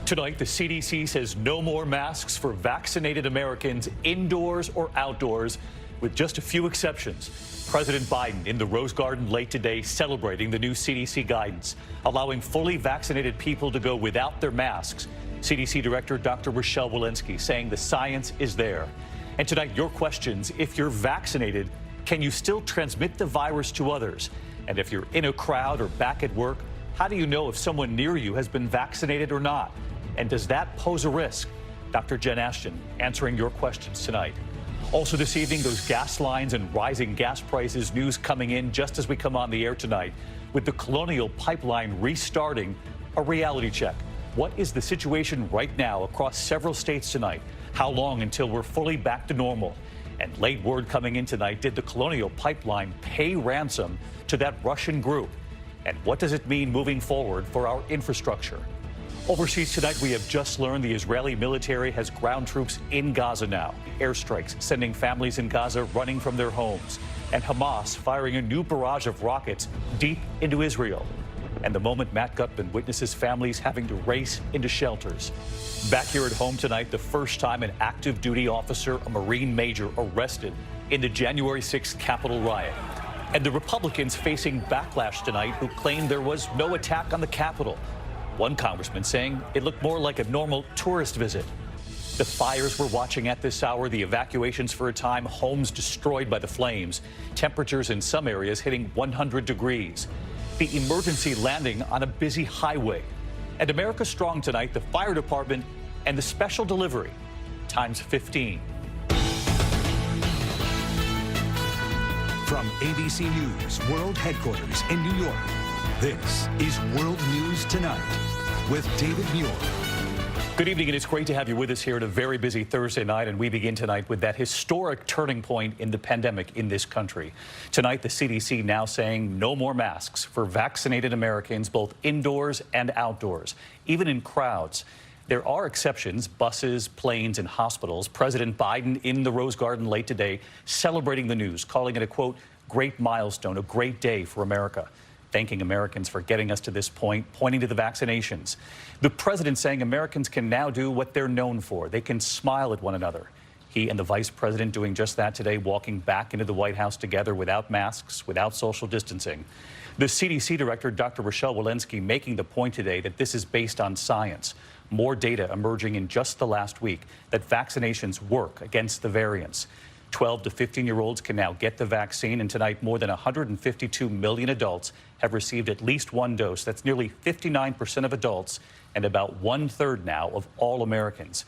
Tonight, the CDC says no more masks for vaccinated Americans indoors or outdoors, with just a few exceptions. President Biden in the Rose Garden late today celebrating the new CDC guidance, allowing fully vaccinated people to go without their masks. CDC Director Dr. Rochelle Walensky saying the science is there. And tonight, your questions: if you're vaccinated, can you still transmit the virus to others? And if you're in a crowd or back at work, how do you know if someone near you has been vaccinated or not? And does that pose a risk? Dr. Jen Ashton answering your questions tonight. Also this evening, those gas lines and rising gas prices, news coming in just as we come on the air tonight. With the Colonial Pipeline restarting, a reality check. What is the situation right now across several states tonight? How long until we're fully back to normal? And late word coming in tonight, did the Colonial Pipeline pay ransom to that Russian group? And what does it mean moving forward for our infrastructure? Overseas tonight, we have just learned the Israeli military has ground troops in Gaza now. Airstrikes sending families in Gaza running from their homes. And Hamas firing a new barrage of rockets deep into Israel. And the moment Matt Gutman witnesses families having to race into shelters. Back here at home tonight, the first time an active duty officer, a Marine major, arrested in the January 6th Capitol riot. And the Republicans facing backlash tonight who claimed there was no attack on the Capitol. One congressman saying it looked more like a normal tourist visit. The fires we're watching at this hour, the evacuations for a time, homes destroyed by the flames, temperatures in some areas hitting 100 degrees. The emergency landing on a busy highway. And America Strong tonight, the fire department and the special delivery, times 15. From ABC News World Headquarters in New York, this is World News Tonight with David Muir. Good evening, and it's great to have you with us here at a very busy Thursday night, and we begin tonight with that historic turning point in the pandemic in this country. Tonight, the CDC now saying no more masks for vaccinated Americans, both indoors and outdoors, even in crowds. There are exceptions: buses, planes, and hospitals. President Biden in the Rose Garden late today celebrating the news, calling it a, quote, great milestone, a great day for America. Thanking Americans for getting us to this point, pointing to the vaccinations. The president saying Americans can now do what they're known for. They can smile at one another. He and the vice president doing just that today, walking back into the White House together without masks, without social distancing. The CDC director, Dr. Rochelle Walensky, making the point today that this is based on science. More data emerging in just the last week that vaccinations work against the variants. 12 to 15-year-olds can now get the vaccine, and tonight more than 152 million adults have received at least one dose. That's nearly 59% of adults and about 1/3 now of all Americans.